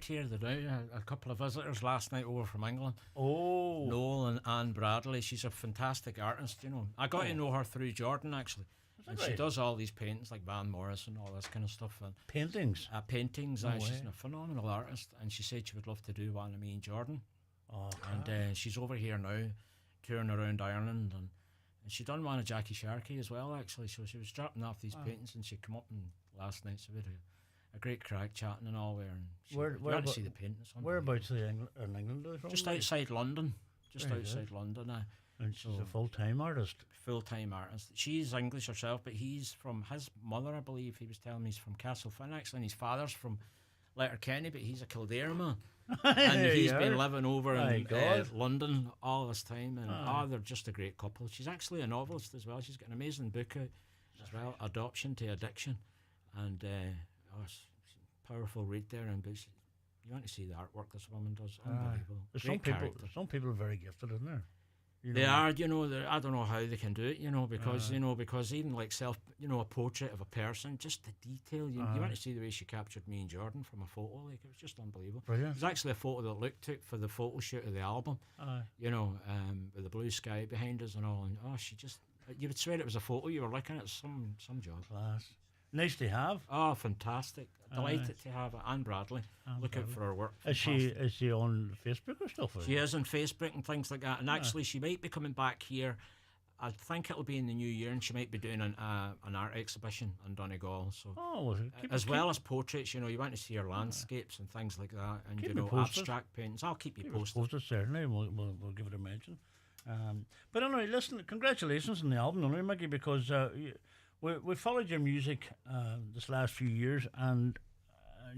out here. A couple of visitors last night over from England. Oh. Noel and Anne Bradley. She's a fantastic artist, you know. I got to know her through Jordan, actually. And she does all these paintings like Van Morris and all this kind of stuff. And Paintings? Paintings. She's a phenomenal artist. And she said she would love to do one of me and Jordan. Oh, and she's over here now, touring around Ireland. And she done one of Jackie Sharkey as well, actually. So she was dropping off these paintings and she come up and last night. So we had a great crack chatting and all there. And she went to see the paintings. Whereabouts in England? Just outside London. Just outside London. And she's a full-time artist. Full-time artist. She's English herself, but he's from his mother, I believe. He was telling me he's from Castlefin, actually, and his father's from Letterkenny, but he's a Kildare man. And he's been living over in London all this time. And they're just a great couple. She's actually a novelist as well. She's got an amazing book out as well, Adoption to Addiction. And it's a powerful read there. And you want to see the artwork this woman does. Unbelievable. Some people are very gifted, isn't there? They are, you know. I don't know how they can do it, you know, because because even like a portrait of a person, just the detail. You want to see the way she captured me and Jordan from a photo, like it was just unbelievable. Brilliant. It was actually a photo that Luke took for the photo shoot of the album. You know, with the blue sky behind us and all, and you would swear it was a photo you were looking at. Some job. Class. Nice to have. Oh, fantastic. Delighted to have it. Anne Bradley. Look out for her work. Is she on Facebook or stuff? She is on Facebook and things like that. And actually, she might be coming back here. I think it'll be in the new year, and she might be doing an art exhibition in Donegal. So, as well as portraits, you know, you want to see her landscapes and things like that, and abstract paintings. I'll keep you posted. Certainly, we'll give it a mention. But anyway, listen, congratulations on the album, Mickey, because we followed your music this last few years and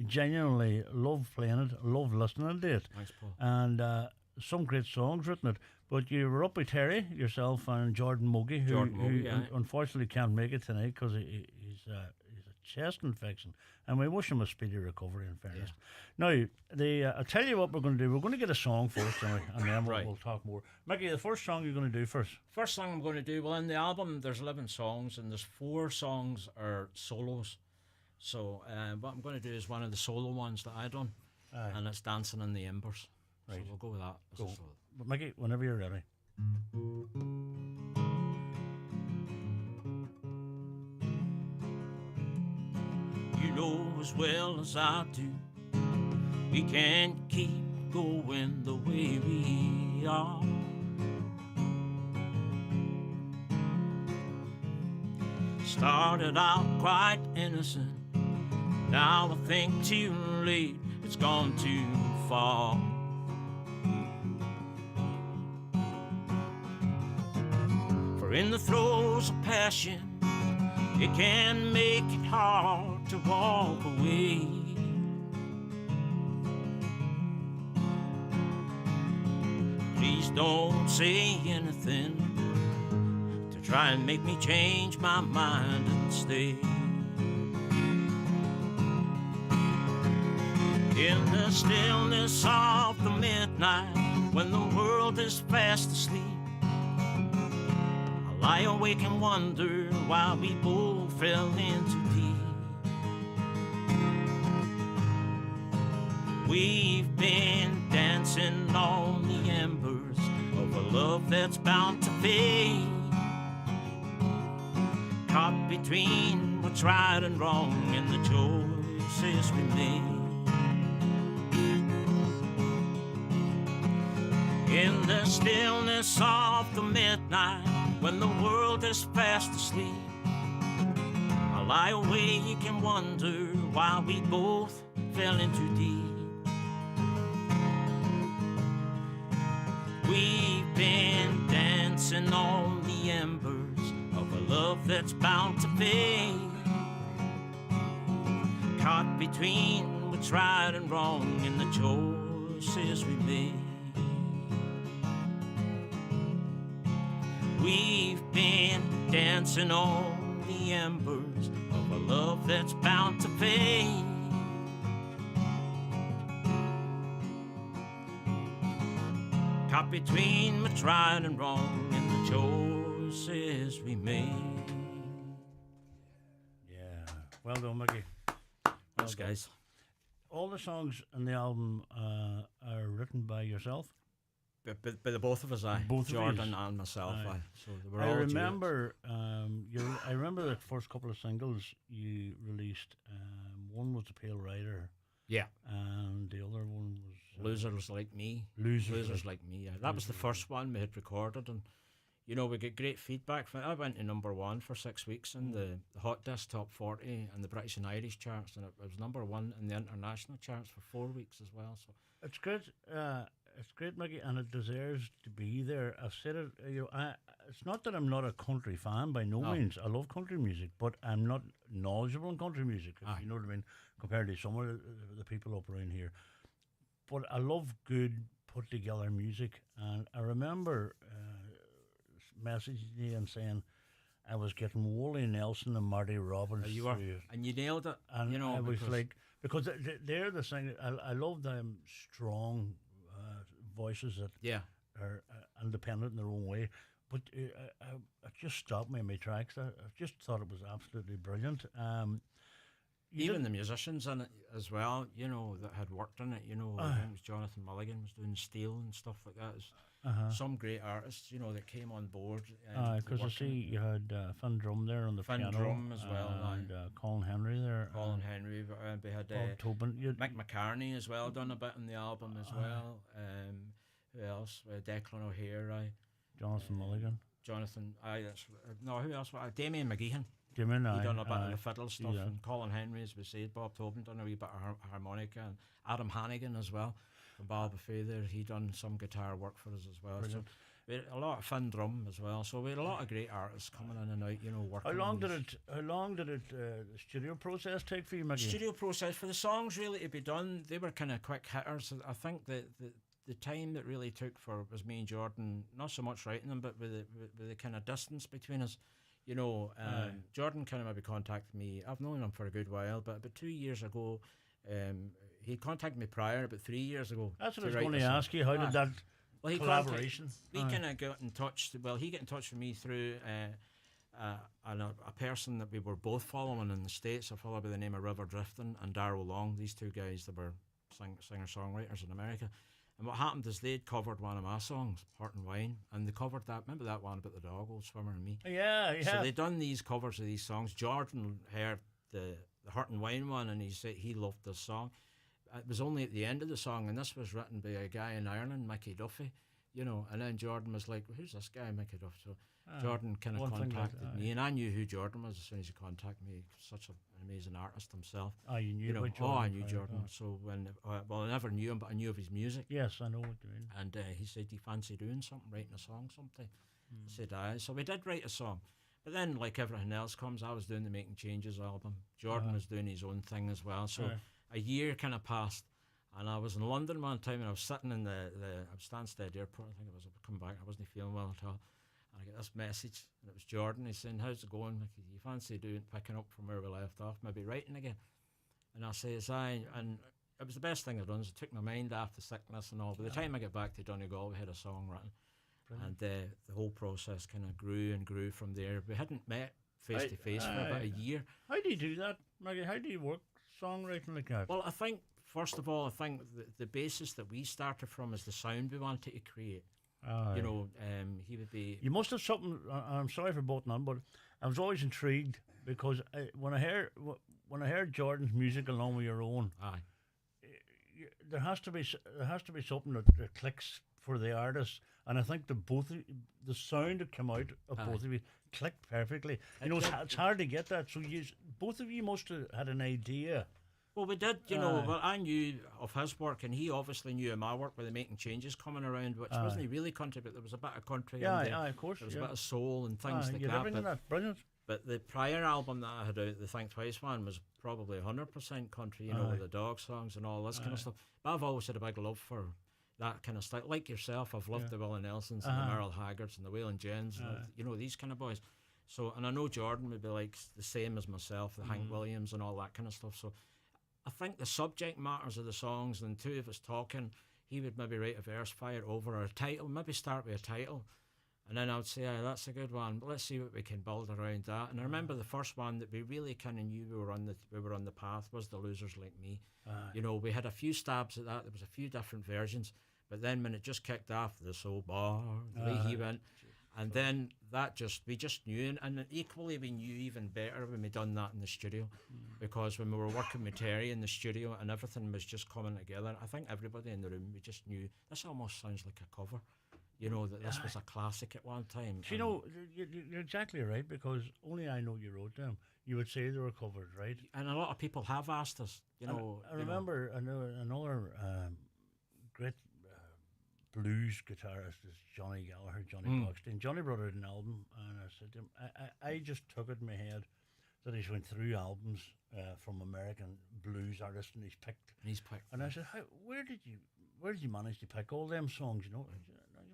genuinely love playing it, love listening to it. Thanks, Paul. And some great songs written it. But you were up with Terry, yourself, and Jordan Mogi, who unfortunately can't make it tonight because he's a chest infection. And we wish him a speedy recovery, in fairness. Yeah. Now, I'll tell you what we're going to do. We're going to get a song first, and then we'll talk more. Mickey, the first song you're going to do first? First song I'm going to do, well, in the album, there's 11 songs, and there's 4 songs are solos. So what I'm going to do is one of the solo ones that I done, and it's Dancing in the Embers. Right. So we'll go with that. Go. But Mickey, whenever you're ready. You know as well as I do, we can't keep going the way we are. Started out quite innocent, now I think too late, it's gone too far. For in the throes of passion, it can make it hard to walk away. Please don't say anything to try and make me change my mind and stay. In the stillness of the midnight, when the world is fast asleep, I lie awake and wonder why we both fell in too deep. We've been dancing on the embers of a love that's bound to fade, caught between what's right and wrong and the choices we made. In the stillness of the midnight, when the world is fast asleep, I lie awake and wonder why we both fell in too deep. We've been dancing on the embers of a love that's bound to fade, caught between what's right and wrong and the choices we made. We've been dancing on the embers of a love that's bound to fade, caught between what's right and wrong and the choices we made. Yeah, well done, Mickey. Thanks, guys. all the songs in the album are written by yourself? By the both of us, both Jordan and myself. So they were I all remember, I remember the first couple of singles you released. One was The Pale Rider. Yeah. And the other one was Losers Like Me. Losers Like Me. Yeah, that was the first one we had recorded, and we get great feedback from it. I went to #1 for 6 weeks in the Hot Disc Top 40 and the British and Irish charts, and it was #1 in the international charts for 4 weeks as well. So it's great. It's great, Mickey, and it deserves to be there. I've said it. It's not that I'm not a country fan by no means. I love country music, but I'm not knowledgeable in country music. If you know what I mean, compared to some of the people up around here. But I love good put together music, and I remember messaging you and saying I was getting Wally Nelson and Marty Robbins. You were, and you nailed it. And I was because they're the thing. I love them strong voices that are independent in their own way. But it just stopped me in my tracks. I just thought it was absolutely brilliant. Even the musicians in it as well, that had worked in it, I think it was Jonathan Mulligan was doing steel and stuff like that. Some great artists, that came on board. Because I see you had Finn Drum there on the piano. Finn Drum as well. And Colin Henry there. Colin Henry. We had Bob Tobin. Mick McCartney as well, done a bit on the album as well. Who else? Declan O'Hare. Jonathan Mulligan. Jonathan. Who else? Damien McGeehan. He done a bit of the fiddle stuff, and Colin Henry, as we said, Bob Tobin done a wee bit of harmonica, and Adam Hannigan as well from Balbuffet there. He done some guitar work for us as well. Brilliant. So we had a lot of Finn Drum as well. So we had a lot of great artists coming in and out, working. How long did the studio process take for you, Mickey? The studio process for the songs really to be done, they were kind of quick hitters. I think that the time that really took was me and Jordan, not so much writing them, but with the kind of distance between us. Jordan kind of maybe contacted me. I've known him for a good while, but about 2 years ago, he contacted me prior, about 3 years ago. That's what I was going to ask you. How did that collaboration? We kind of got in touch. Well, he got in touch with me through a person that we were both following in the States, a fellow by the name of River Drifting and Darryl Long. These two guys that were singer-songwriters in America. And what happened is they'd covered one of my songs, Heart and Wine, and they covered that. Remember that one about the dog, Old Swimmer and Me? Yeah. So they'd done these covers of these songs. Jordan heard the Heart and Wine one, and he said he loved this song. It was only at the end of the song, and this was written by a guy in Ireland, Mickey Duffy, and then Jordan was like, well, who's this guy, Mickey Duffy? So Jordan kind of contacted me, and I knew who Jordan was as soon as he contacted me. Such an amazing artist himself. You knew Jordan? I knew Jordan. So when, I never knew him, but I knew of his music. Yes, I know what you mean. And he said, do you fancy doing something, writing a song sometime? I said, aye. So we did write a song. But then, like everything else comes, I was doing the Making Changes album. Jordan was doing his own thing as well. So a year kind of passed. And I was in London one time, and I was sitting in the Stansted airport. I think I was coming back. I wasn't feeling well at all. And I get this message, and it was Jordan. He's saying, how's it going? Like, you fancy picking up from where we left off, maybe writing again? And I says, aye. And it was the best thing I'd done. It took my mind off the sickness and all. By the time I get back to Donegal, we had a song written. Brilliant. And the whole process kind of grew and grew from there. We hadn't met face to face for about a year. How do you do that, Maggie? How do you work songwriting like that? Well, I think, first of all, the basis that we started from is the sound we wanted to create. He would be. You must have something. I'm sorry for both on, but I was always intrigued because when I heard Jordan's music along with your own, there has to be something that clicks for the artist, and I think the sound that came out of both of you clicked perfectly. It's hard to get that. So both of you must have had an idea. Well, we did, well, I knew of his work, and he obviously knew of my work with the Making Changes coming around, which wasn't really country, but there was a bit of country in there. Of course. There was a bit of soul and things like that. Brilliant. But the prior album that I had out, the Think Twice one, was probably 100% country, with the dog songs and all this kind of stuff. But I've always had a big love for that kind of stuff. Like yourself, I've loved the Willie Nelsons and the Merle Haggards and the Waylon Jennings, and these kind of boys. So, and I know Jordan would be like the same as myself, the Hank Williams and all that kind of stuff. So I think the subject matters of the songs, and two of us talking, he would maybe write a verse, fire over, or a title, maybe start with a title, And then I would say, that's a good one, but let's see what we can build around that. And I remember the first one that we really kind of knew we were on the path was The Losers Like Me. You know, we had a few stabs at that. There was a few different versions, but then when it just kicked off, the soul bar, the way he went, and then we just knew, and equally we knew even better when we done that in the studio, because when we were working with Terry in the studio and everything was just coming together, I think everybody in the room, we just knew this almost sounds like a cover. You know, that this was a classic at one time. You know, you're exactly right, because only I know you wrote them. You would say they were covered, right? And a lot of people have asked us, you know. I remember another great blues guitarist is Johnny Gallagher, Johnny Buxton. Johnny brought out an album, and I said to him, I just took it in my head that he's went through albums from American blues artists, and he's picked. And I said, where did you manage to pick all them songs, you know?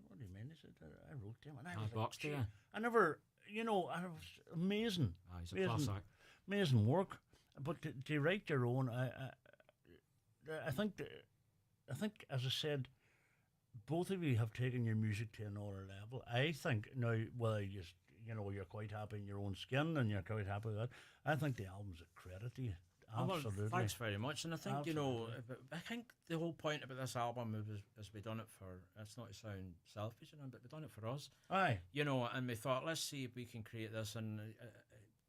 What do you mean? He said, I wrote them. And I was like, I never, you know, I was amazing. He's a classic. Amazing work. But to write your own, I think, as I said, both of you have taken your music to another level. I think now, whether you're quite happy in your own skin and you're quite happy with that, I think the album's a credit to you. Absolutely. Well, thanks very much. And I think, you know, I think the whole point about this album is we done it for, it's not to sound selfish, you know, but we done it for us. Aye. You know, and we thought, let's see if we can create this. And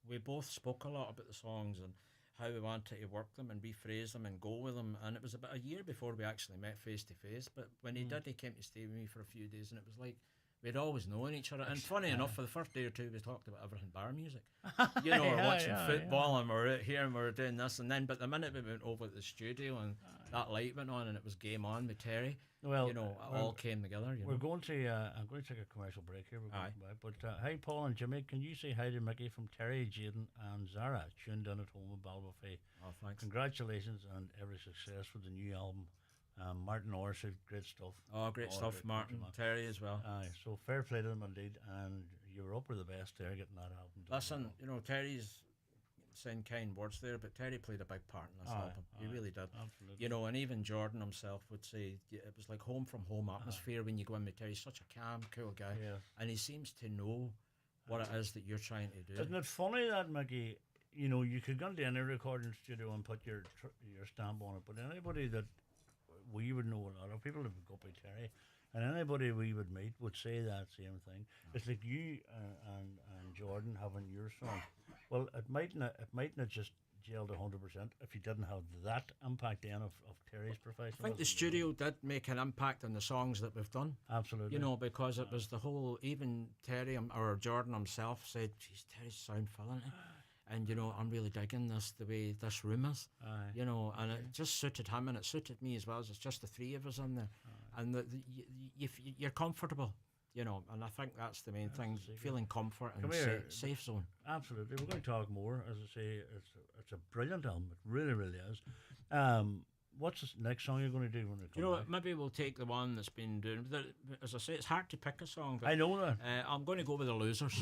we both spoke a lot about the songs and how we wanted to work them and rephrase them and go with them. And it was about a year before we actually met face to face. But when he did, he came to stay with me for a few days, and it was like, we'd always known each other. And funny enough, for the first day or two, we talked about everything bar music. You know, we're watching football and we're out here and we're doing this. And then, but the minute we went over to the studio and that light went on and it was game on with Terry, well, you know, it all came together. You know? I'm going to take a commercial break here. But hi, Paul and Jimmy, can you say hi to Mickey from Terry, Jaden and Zara, tuned in at home with Balbuffet? Oh, thanks. Congratulations and every success with the new album. Martin Orr said great stuff. Oh, great stuff, Martin. Terry as well. So fair play to them indeed, and you were up with the best there getting that album. Listen, you know, Terry's saying kind words there, but Terry played a big part in this album. He really did. Absolutely. You know, and even Jordan himself would say it was like home from home atmosphere when you go in with Terry. He's such a calm, cool guy, and he seems to know what it is that you're trying to do. Isn't it funny that, Mickey, you know, you could go into any recording studio and put your stamp on it, but anybody that we would know, a lot of people that would go by Terry, and anybody we would meet would say that same thing. It's like you and Jordan having your song. Well, it might not just gelled 100% if you didn't have that impact then of Terry's professionalism. I think the studio did make an impact on the songs that we've done. Absolutely. You know, because it was the whole, even Terry or Jordan himself said, geez, Terry's sound filling it. And, you know, I'm really digging the way this room is, you know, and it just suited him and it suited me as well. It's just the three of us in there. And you're comfortable, you know, and I think that's the main thing, feeling comfort and safe zone. Absolutely. We're going to talk more. As I say, it's a brilliant album. It really, really is. What's the next song you're going to do when it comes back? Maybe we'll take the one that's been doing. As I say, it's hard to pick a song. But I know that. I'm going to go with the Losers.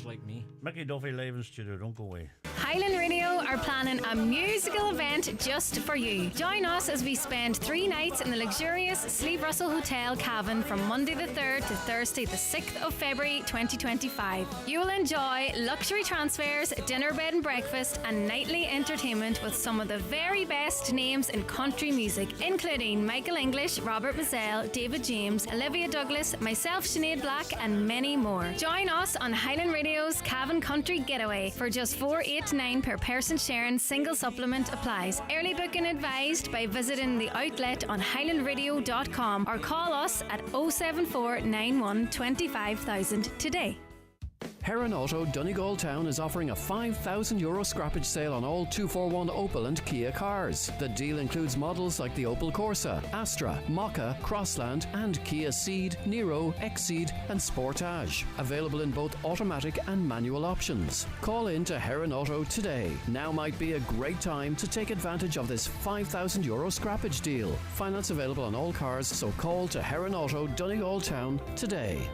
Like Me. Mickey Duffy live in studio. Don't go away. Highland Radio are planning a musical event just for you. Join us as we spend 3 nights in the luxurious Sleeve Russell Hotel Cavan from Monday the 3rd to Thursday the 6th of February 2025. You will enjoy luxury transfers, dinner, bed and breakfast and nightly entertainment with some of the very best names in country music, including Michael English, Robert Mazzell, David James, Olivia Douglas, myself Sinead Black and many more. Join us on Highland Radio's Cavan Country Getaway for just $4.89 per person sharing. Single supplement applies. Early booking advised by visiting the outlet on highlandradio.com or call us at 074 91 25,000 today. Heron Auto Donegal Town is offering a €5,000 scrappage sale on all 241 Opel and Kia cars. The deal includes models like the Opel Corsa, Astra, Mokka, Crossland and Kia Ceed, Nero, Exceed and Sportage. Available in both automatic and manual options. Call in to Heron Auto today. Now might be a great time to take advantage of this €5,000 scrappage deal. Finance available on all cars, so call to Heron Auto Donegal Town today.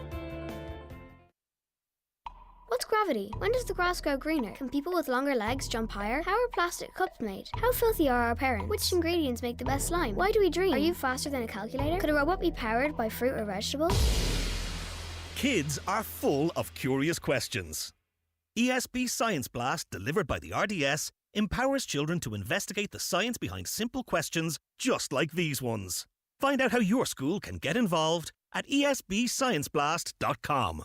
What's gravity? When does the grass grow greener? Can people with longer legs jump higher? How are plastic cups made? How filthy are our parents? Which ingredients make the best slime? Why do we dream? Are you faster than a calculator? Could a robot be powered by fruit or vegetables? Kids are full of curious questions. ESB Science Blast, delivered by the RDS, empowers children to investigate the science behind simple questions just like these ones. Find out how your school can get involved at esbscienceblast.com.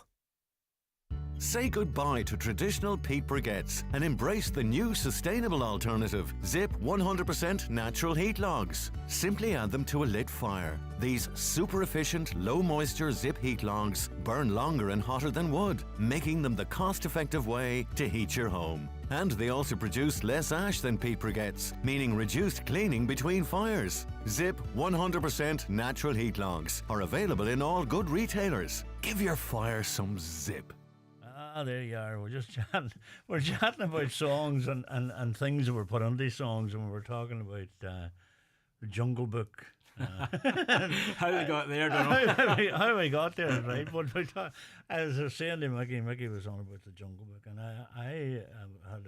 Say goodbye to traditional peat briquettes and embrace the new sustainable alternative, Zip 100% natural heat logs. Simply add them to a lit fire. These super efficient, low moisture Zip heat logs burn longer and hotter than wood, making them the cost-effective way to heat your home. And they also produce less ash than peat briquettes, meaning reduced cleaning between fires. Zip 100% natural heat logs are available in all good retailers. Give your fire some zip. There you are. We're just chatting. We're chatting about songs and things that were put on these songs, and we were talking about the Jungle Book. How we got there, don't know. how we got there, right? But as I was saying to Mickey was on about the Jungle Book, and I had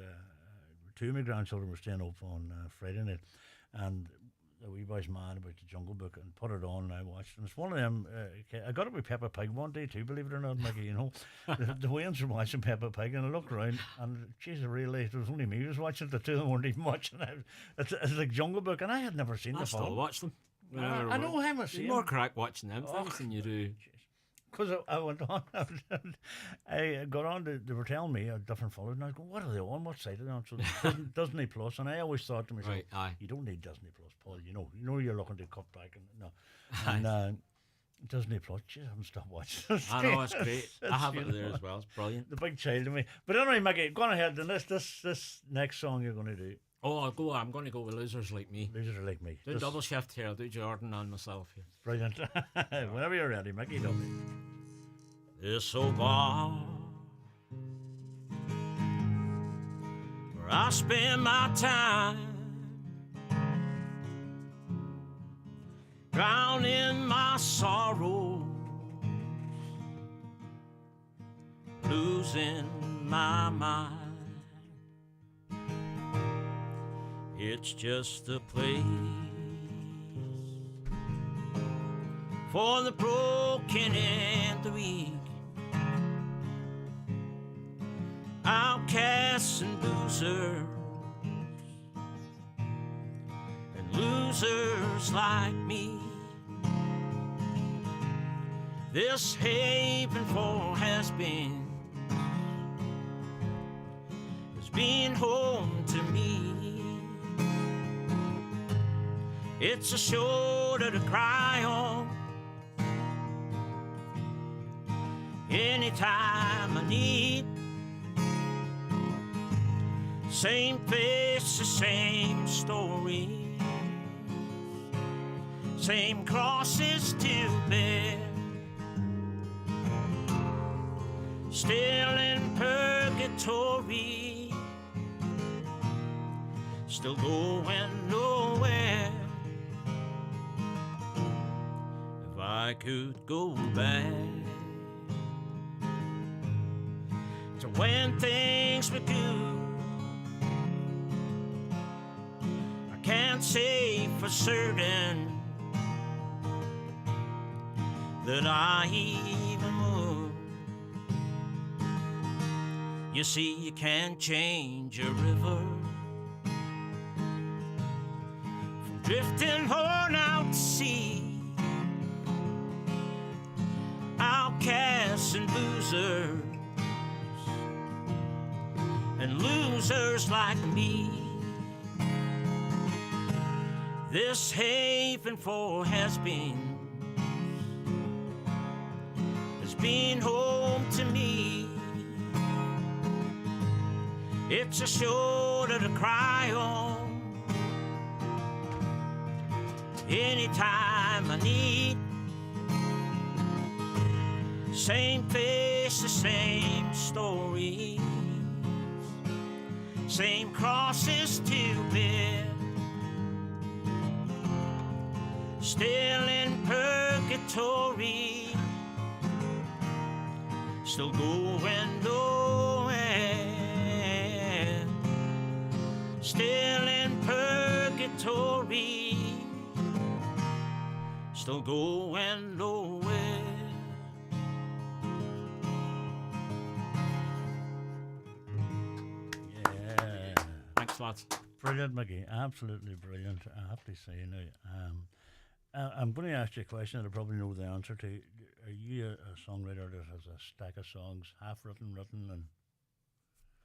two of my grandchildren were staying up on Friday night, and the wee boy's mad about the Jungle Book and put it on, and I watched it. And it's one of them, I got it with Peppa Pig one day too, believe it or not, Mickey, you know. the Wayans were watching Peppa Pig, and I looked around, and geez, I realised it was only me who was watching it. The two of them weren't even watching it. It's like Jungle Book, and I had never seen the film. I still watch them. I know how much. More crack watching them things than you do. Because I went on, I got on, they were telling me different fellas, and I was going, what are they on? What side are they on? So Disney Plus, and I always thought to myself, right, you don't need Disney Plus, Paul. You know you're looking to cut back, and Disney Plus, geez, I haven't stopped watching it. I know, it's great. I have it there as well. It's brilliant. The big child in me. But anyway, Mickey, go on ahead. And this next song you're going to do. Oh, I'm going to go with Losers Like Me. Losers Are Like Me. Do double shift here. I'll do Jordan and myself here. Brilliant. Whenever you're ready, Mickey, do me. This old bar where I spend my time, drowning my sorrows, losing my mind. It's just a place for the broken and the weak, outcasts and losers like me. This haven for has been home to me. It's a shoulder to cry on anytime I need. Same face, the same story, same crosses to bear. Still in purgatory, still going nowhere. If I could go back to when things were good, I can't say for certain that I even would. You see, you can't change a river from drifting on out to sea. Outcasts and losers like me. This haven for has been home to me. It's a shoulder to cry on anytime I need. Same face, the same story, same crosses to bear. Still in purgatory, still going nowhere. Still in purgatory, still going nowhere. Thanks, lads. Brilliant, Mickey. Absolutely brilliant. I have to say now. I'm going to ask you a question that I probably know the answer to. Are you a songwriter that has a stack of songs, half written, and?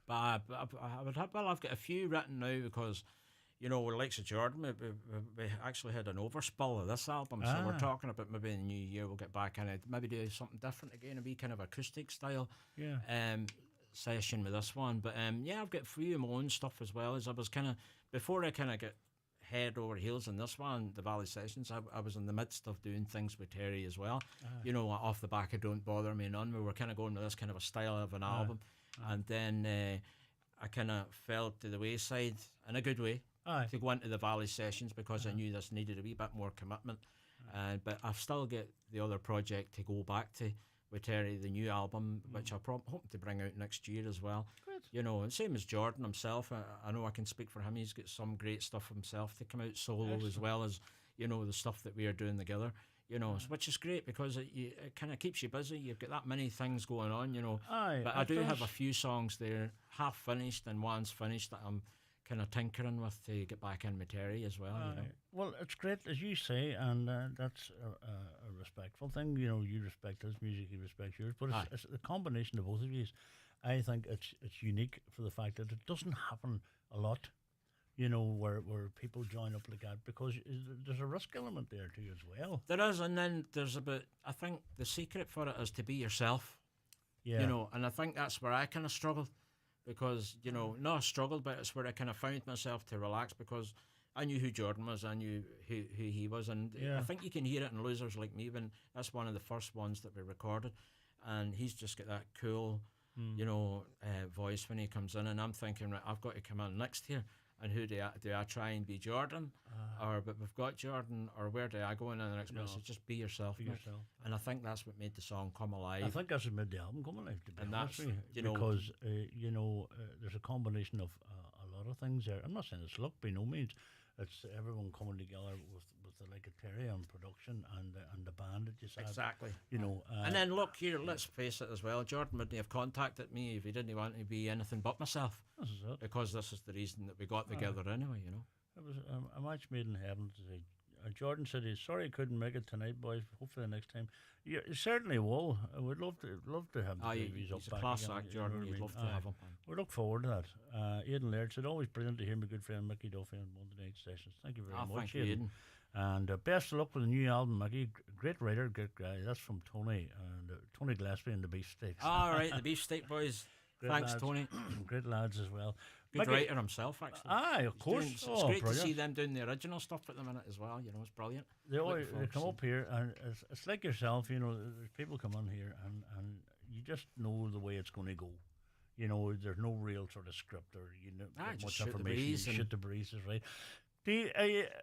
But I would have, well, I've got a few written now because, you know, with Lakes of Jordan, we actually had an overspill of this album, so we're talking about maybe in the new year we'll get back in it, maybe do something different again, a wee kind of acoustic style session with this one. But yeah, I've got a few of my own stuff as well. As I was kind of, before I kind of get head over heels in this one, the Valley Sessions, I was in the midst of doing things with Terry as well. You know, off the back of Don't Bother Me None, we were kind of going with this kind of a style of an album. And then I kind of fell to the wayside in a good way to go into the Valley Sessions because I knew this needed a wee bit more commitment. But I've still got the other project to go back to with Terry, the new album, which I hope to bring out next year as well. Good. You know, and same as Jordan himself. I know I can speak for him. He's got some great stuff himself to come out solo as well as, you know, the stuff that we are doing together. You know, which is great because it kind of keeps you busy. You've got that many things going on, you know. But I do have a few songs there, half finished and one's finished that I'm kind of tinkering with to get back in with Terry as well. You know? Well, it's great, as you say, and that's a respectful thing. You know, you respect his music, he respects yours. But it's the combination of both of you. I think it's unique for the fact that it doesn't happen a lot. You know, where people join up like that, because there's a risk element there too as well. There is, and then there's I think the secret for it is to be yourself. Yeah. You know, and I think that's where I kind of struggled, because, you know, not a struggle, but it's where I kind of found myself to relax, because I knew who Jordan was, I knew who he was, and I think you can hear it in Losers Like Me, when that's one of the first ones that we recorded, and he's just got that cool, you know, voice when he comes in, and I'm thinking, right, I've got to come in next here. And who do I try and be Jordan, but we've got Jordan, or where do I go in the next place? Just be yourself. Be yourself. And I think that's what made the song come alive. I think that's what made the album come alive, to be honest with you, know, because you know, there's a combination of a lot of things there. I'm not saying it's luck by no means. It's everyone coming together with the like of Terry on production and the band that just had. Exactly. You know, and then look here, let's face it as well. Jordan wouldn't have contacted me if he didn't want to be anything but myself. This is it. Because this is the reason that we got together anyway. You know. It was a match made in heaven. Jordan said he's sorry he couldn't make it tonight, boys. Hopefully the next time. Yeah, certainly will. I would love to have the babies up he's back a class again, act, Jordan. You'd love to have him. We look forward to that. Aidan Laird said, always brilliant to hear my good friend Mickey Duffy on Monday night sessions. Thank you very much, thank you, Aidan. And best of luck with the new album, Mickey. Great writer, great guy. That's from Tony and Tony Gillespie and the Beefsteaks. All right, the Beefsteak Boys. Thanks, lads. Tony. Great lads as well. Good writer himself, actually. Aye, of course. It's great brilliant to see them doing the original stuff at the minute as well. You know, it's brilliant. They come up here, and it's like yourself. You know, there's people come on here, and you just know the way it's going to go. You know, there's no real sort of script or much information. You shoot the breeze, is right.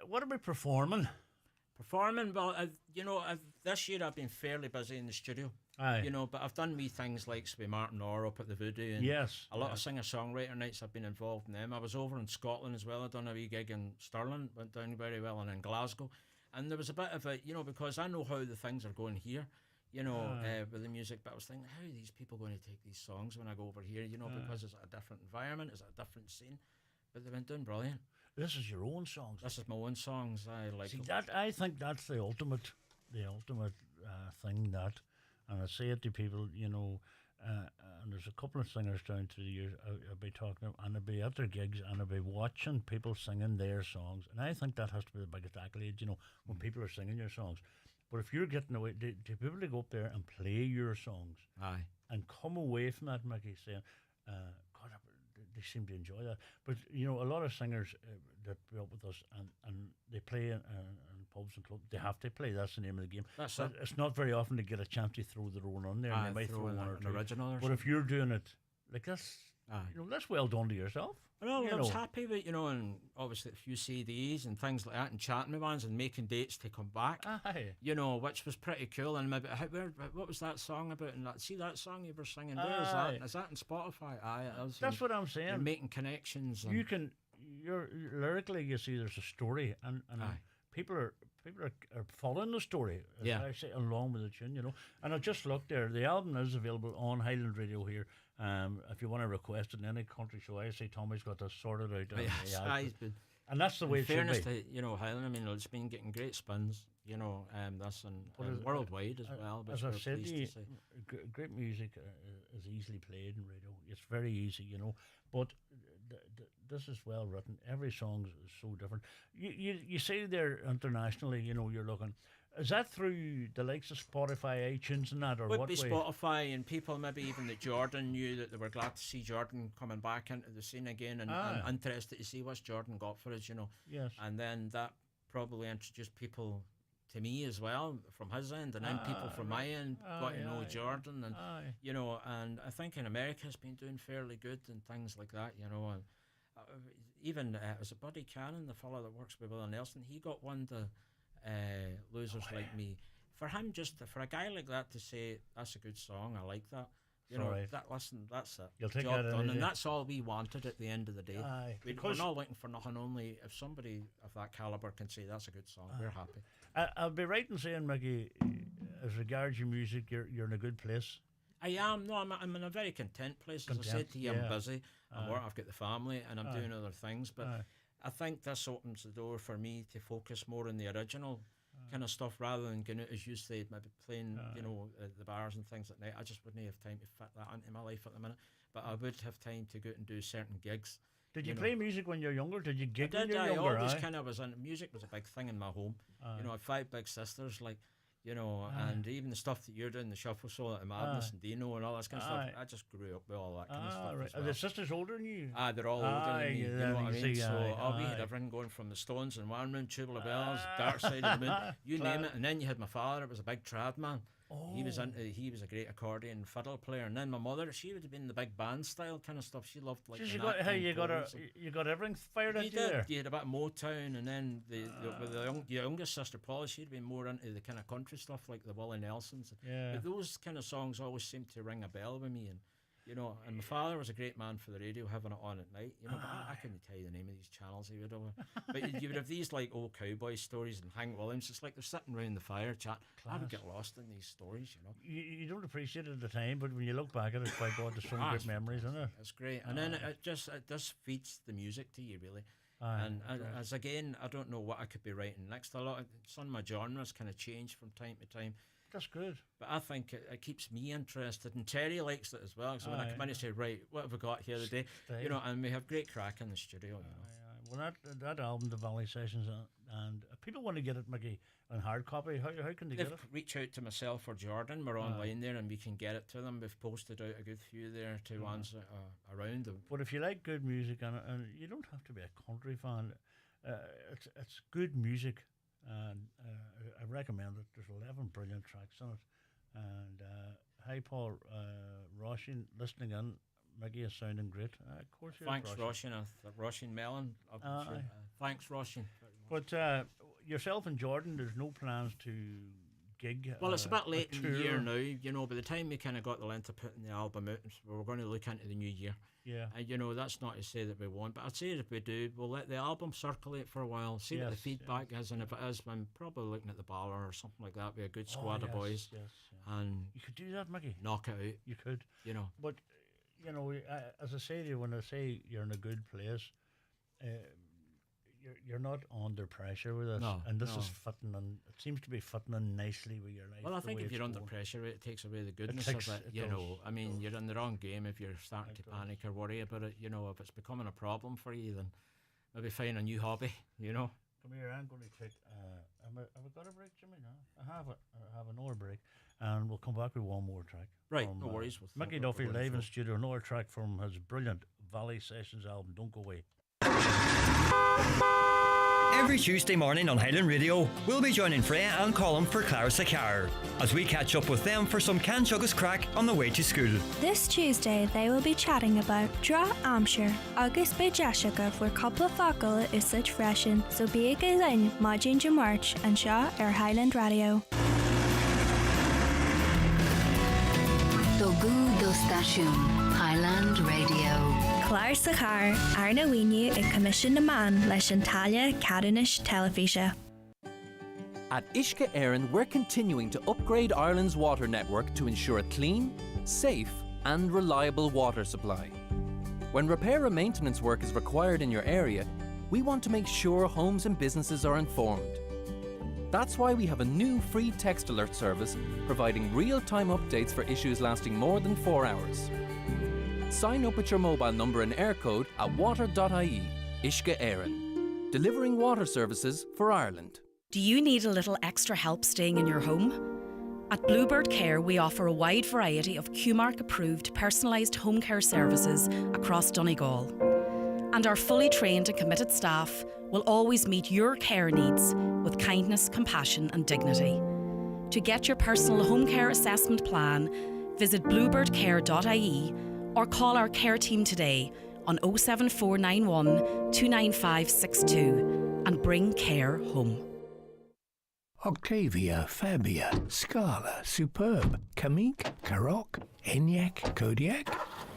What are we performing? Well, you know, this year I've been fairly busy in the studio. Aye. You know, but I've done wee things like with Martin Orr up at the Voodoo, and a lot of singer-songwriter nights. I've been involved in them. I was over in Scotland as well. I've done a wee gig in Stirling, went down very well, and in Glasgow. And there was a bit of a, you know, because I know how the things are going here, you know, with the music, but I was thinking, how are these people going to take these songs when I go over here, you know, because it's a different environment, it's a different scene. But they've been doing brilliant. This is your own songs. This is my own songs. I like that. I think that's the ultimate thing that, and I say it to people, you know, and there's a couple of singers down through the years I'll be talking to, and I'll be at their gigs and I'll be watching people singing their songs, and I think that has to be the biggest accolade, you know, when people are singing your songs. But if you're getting away, to people to go up there and play your songs, and come away from that, Mickey, saying, God, they seem to enjoy that. But, you know, a lot of singers that be up with us and they play in pubs and clubs, they have to play. That's the name of the game. That's it. It's not very often to get a chance to throw their own on there. And they might throw one or two. Original or but if you're doing it like this, you know, that's well done to yourself. I was happy with, you know, and obviously a few CDs and things like that, and chatting with ones and making dates to come back. You know, which was pretty cool. And maybe what was that song about? And see that song you were singing? Where is that? Is that in Spotify? That's what I'm saying. You're making connections. You're lyrically, you see, there's a story, and people are people are following the story. Yeah. I say along with the tune, you know. And I just looked there. The album is available on Highland Radio here. If you want to request it in any country show, I say Tommy's got this sorted out. Yes, and that's the way it should be. In fairness to Highland, I mean, it's been getting great spins. That's worldwide as well. As I've said to you, great music is easily played in radio. It's very easy, you know. But this is well written. Every song is so different. You say there internationally, you know, you're looking. Is that through the likes of Spotify, iTunes and that, or would what be way? Spotify, and people maybe even that Jordan knew that they were glad to see Jordan coming back into the scene again, and interested to see what's Jordan got for us, you know. Yes. And then that probably introduced people to me as well from his end, and then people from my end got to know Jordan, and you know, and I think in America has been doing fairly good and things like that, you know. And even as a Buddy Cannon, the fellow that works with Willie Nelson, he got one to Losers Like Me. For him, for a guy like that to say that's a good song, I like that. You know, that's it. You'll take job that done, and that's all we wanted at the end of the day. We're Because not looking for nothing. Only if somebody of that caliber can say that's a good song, we're happy. I'll be right in saying, Mickey, as regards your music, you're in a good place. I am. No, I'm in a very content place. As I said to you, I'm busy. I've got the family, and I'm doing other things. But I think this opens the door for me to focus more on the original kind of stuff rather than going out, as you said, maybe playing, the bars and things at night. I just wouldn't have time to fit that into my life at the minute. But I would have time to go out and do certain gigs. Did you play music when you were younger? Did you gig when you were I younger? always kind of was in. Music was a big thing in my home. You know, I had 5 big sisters, like, you know, and even the stuff that you're doing, the Shuffle Soul, the Madness and Dino and all that kind of stuff. I just grew up with all that kind of stuff. Right. As well. Are the sisters older than you? They're all older than me. You know what I mean? So we had everything going from the Stones in one room, Tubular Bells, Dark Side of the Moon, you name it. And then you had my father. It was a big trad man. He was a great accordion fiddle player, and then my mother, she would have been the big band style kind of stuff. She loved like. You got everything fired into there. You had a bit of Motown, and then the youngest sister Paula, she'd been more into the kind of country stuff like the Willie Nelsons. Yeah. But those kind of songs always seemed to ring a bell with me, and you know, and my father was a great man for the radio, having it on at night. You know, but I couldn't tell you the name of these channels he would have. But you would have these like old cowboy stories and Hank Williams. It's like they're sitting around the fire chat. I would get lost in these stories, you know. You don't appreciate it at the time, but when you look back at it, by God, there's some great memories, isn't it? It's great, and then it just feeds the music to you, really. And as again, I don't know what I could be writing next. Some of my genres kind of change from time to time. That's good. But I think it keeps me interested, and Terry likes it as well. So when I come in and say, right, what have we got here today? You know, and we have great crack in the studio. You know. Well, that album, The Valley Sessions, and people want to get it, Mickey, on hard copy. How can they get it? Reach out to myself or Jordan. We're online there, and we can get it to them. We've posted out a good few there to ones around them. But if you like good music, and you don't have to be a country fan, it's good music. And I recommend it. There's 11 brilliant tracks on it. And hi, Paul Roshin, listening in. Mickey is sounding great. Of course, thanks, Roshin. Roshin Mellon. Thanks, Roshin. But yourself and Jordan, there's no plans to gig. Well, it's a bit late in the year now. You know, by the time we kind of got the length of putting the album out, we're going to look into the new year. Yeah. And you know, that's not to say that we won't, but I'd say if we do, we'll let the album circulate for a while, see what the feedback is, and if it is, I'm probably looking at the Baller or something like that with a good squad of boys. And you could do that, Mickey. Knock it out. You could. You know. But you know, as I say to you, when I say you're in a good place, you're not under pressure with this, and this is fitting, and it seems to be fitting in nicely with your life. Well, I think if you're under pressure, it takes away the goodness of it. You know, I mean, you're in the wrong game if you're starting to panic or worry about it. You know, if it's becoming a problem for you, then maybe find a new hobby. You know. Come here, I'm going to take. Have we got a break, Jimmy? No, I have another break, and we'll come back with one more track. Right, no worries. Mickey Duffy live in studio, another track from his brilliant Valley Sessions album. Don't go away. Every Tuesday morning on Highland Radio, we'll be joining Freya and Colin for Clare sa Car as we catch up with them for some Canchugus crack on the way to school. This Tuesday, they will be chatting about Dra Amshire, August by Jessica for couple of focal is such freshen, so be a gazain, Majin March and Shaw Air Highland Radio. Dogu do Station, Highland Radio. Clare sa Car, Arna Winu a commission na man leis an talia Cadanish Telefisha. At Uisce Éireann, we're continuing to upgrade Ireland's water network to ensure a clean, safe and reliable water supply. When repair and maintenance work is required in your area, we want to make sure homes and businesses are informed. That's why we have a new free text alert service providing real-time updates for issues lasting more than 4 hours. Sign up with your mobile number and air code at water.ie. Uisce Éireann, delivering water services for Ireland. Do you need a little extra help staying in your home? At Bluebird Care, we offer a wide variety of QMark-approved personalised home care services across Donegal. And our fully trained and committed staff will always meet your care needs with kindness, compassion and dignity. To get your personal home care assessment plan, visit bluebirdcare.ie or call our care team today on 07491 29562 and bring care home. Octavia, Fabia, Scala, Superb, Kamiq, Karoq, Enyaq, Kodiaq,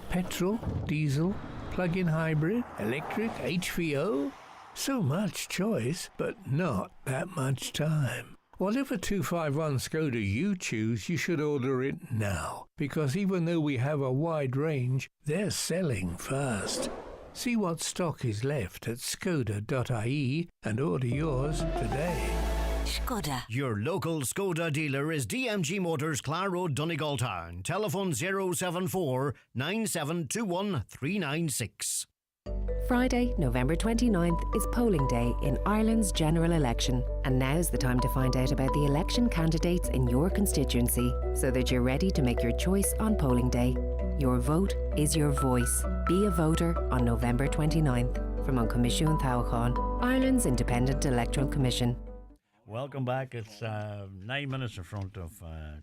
petrol, diesel, plug-in hybrid, electric, HVO. So much choice, but not that much time. Whatever 251 Skoda you choose, you should order it now, because even though we have a wide range, they're selling fast. See what stock is left at skoda.ie and order yours today. Skoda. Your local Skoda dealer is DMG Motors, Clare Road, Donegal Town. Telephone 074 9721 396. Friday, November 29th is polling day in Ireland's general election, and now's the time to find out about the election candidates in your constituency so that you're ready to make your choice on polling day. Your vote is your voice. Be a voter on November 29th. From An Comisiún Tábhachtán, Ireland's Independent Electoral Commission. Welcome back. It's 9 minutes in front of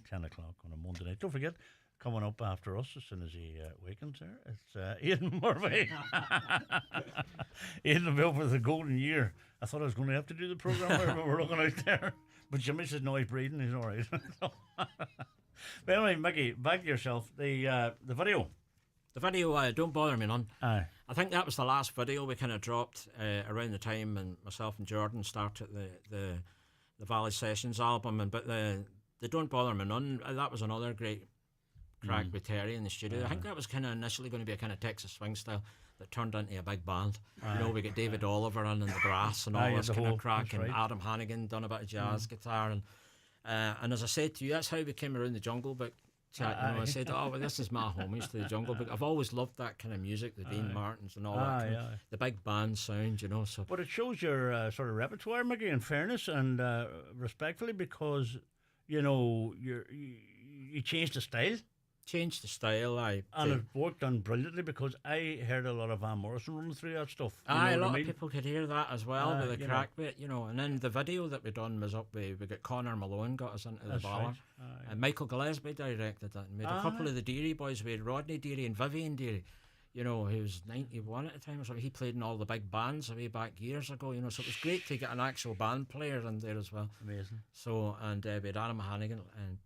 10 o'clock on a Monday night. Don't forget, coming up after us as soon as he wakens there, it's Aidan Murphy. Aidan will be over the golden year. I thought I was going to have to do the programme where we're looking out there. But you miss his noise breathing, he's all right. But anyway, Mickey, back to yourself. The video. The video, Don't Bother Me None. Aye. I think that was the last video we kind of dropped around the time and myself and Jordan started the Valley Sessions album. But the Don't Bother Me None, that was another great crack with Terry in the studio. I think that was kind of initially going to be a kind of Texas swing style that turned into a big band. You know, we got David Oliver in the brass and all this kind of crack, and Adam Hannigan done a bit of jazz guitar. And as I said to you, that's how we came around the Jungle Book chat. You know, I said, oh, well, this is my homage to the Jungle Book. I've always loved that kind of music, the Dean Martins and all that kind of, the big band sound, you know. So, but it shows your sort of repertoire, Mickey, in fairness and respectfully, because, you know, you changed the style. Changed the style, and it worked on brilliantly, because I heard a lot of Van Morrison running through that stuff. A lot of people could hear that as well with the crack bit, you know. And then the video that we done was up we got Conor Malone got us into the ballad. Right. And Michael Gillespie directed that and made a couple of the Deary boys. We had Rodney Deary and Vivian Deary, you know, who was 91 at the time or something. He played in all the big bands way back years ago, you know, so it was great to get an actual band player in there as well. Amazing. So, and we had Adam Hannigan and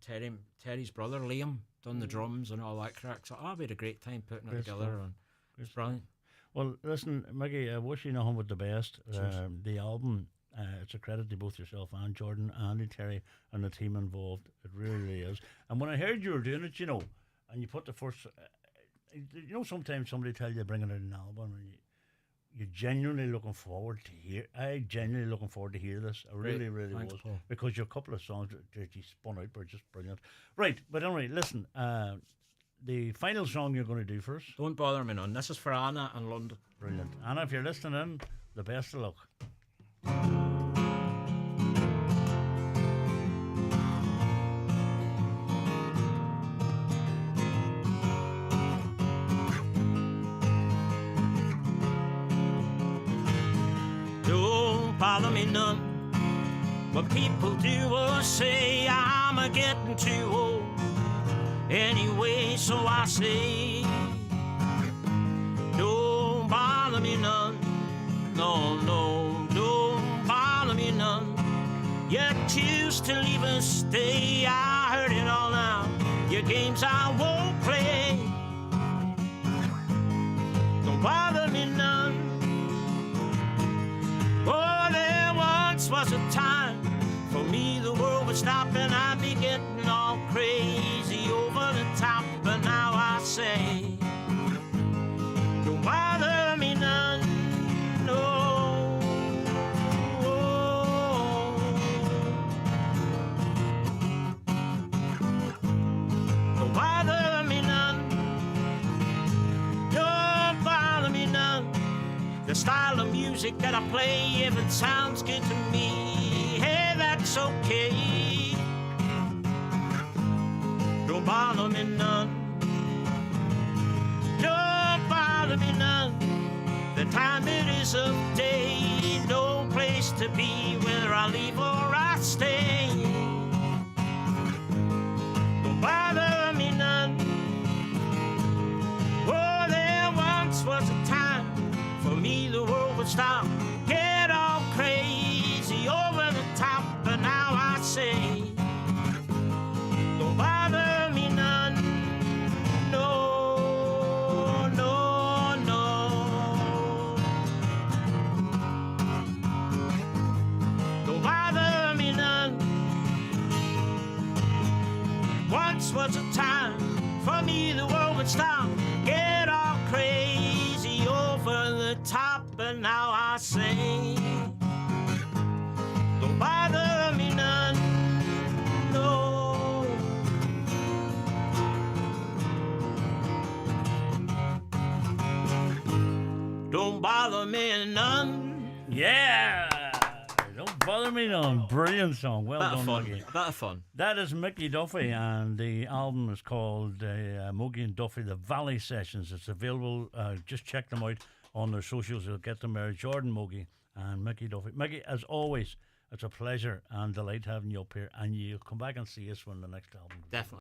Terry's brother Liam done the drums and all that crack. So we had a great time putting it together, and it's brilliant. Well, listen, Mickey, I wish you nothing but the best. The album, it's a credit to both yourself and Jordan, Andy, Terry, and the team involved. It really, really is. And when I heard you were doing it, you know, and you put the first, you know, sometimes somebody tell you bringing out an album and you're genuinely looking forward to hear. I genuinely looking forward to hear this. I really, really Thanks, was, Paul. because your couple of songs that you spun out were just brilliant. Right, but anyway, listen. The final song you're going to do first. Don't Bother Me None. This is for Anna in London. Brilliant. Anna, if you're listening in, the best of luck. Bother me none. What people do or say, I'm a getting too old. Anyway, so I say, don't bother me none. No, no, don't bother me none. You choose to leave us stay. I heard it all now. Your games I won't play. Don't bother me none. Oh, there once was a time for me would stop and I'd be getting all crazy over the top. But now I say, don't bother me none, no. Don't bother me none, don't bother me none. The style of music that I play, if it sounds good to me, hey, that's okay. Don't bother me none, don't bother me none. The time it is of day, no place to be, whether I leave or I stay. Don't bother me none. Oh, there once was a time for me the world would stop, get all crazy over the top. But now I say, don't bother me none, no, no, no. Don't bother me none. Once was a time for me the world would stop, get all crazy over the top. But now I say, don't bother me none, no. Don't bother me none. Yeah! Don't bother me none. Brilliant song. Well done, fun. Mickey. Bit of fun. That is Mickey Duffy, and the album is called Mogi and Duffy, The Valley Sessions. It's available. Just check them out on their socials. You'll get them there. Jordan Mogi and Mickey Duffy. Mickey, as always, it's a pleasure and delight having you up here, and you'll come back and see us when the next album comes. Definitely.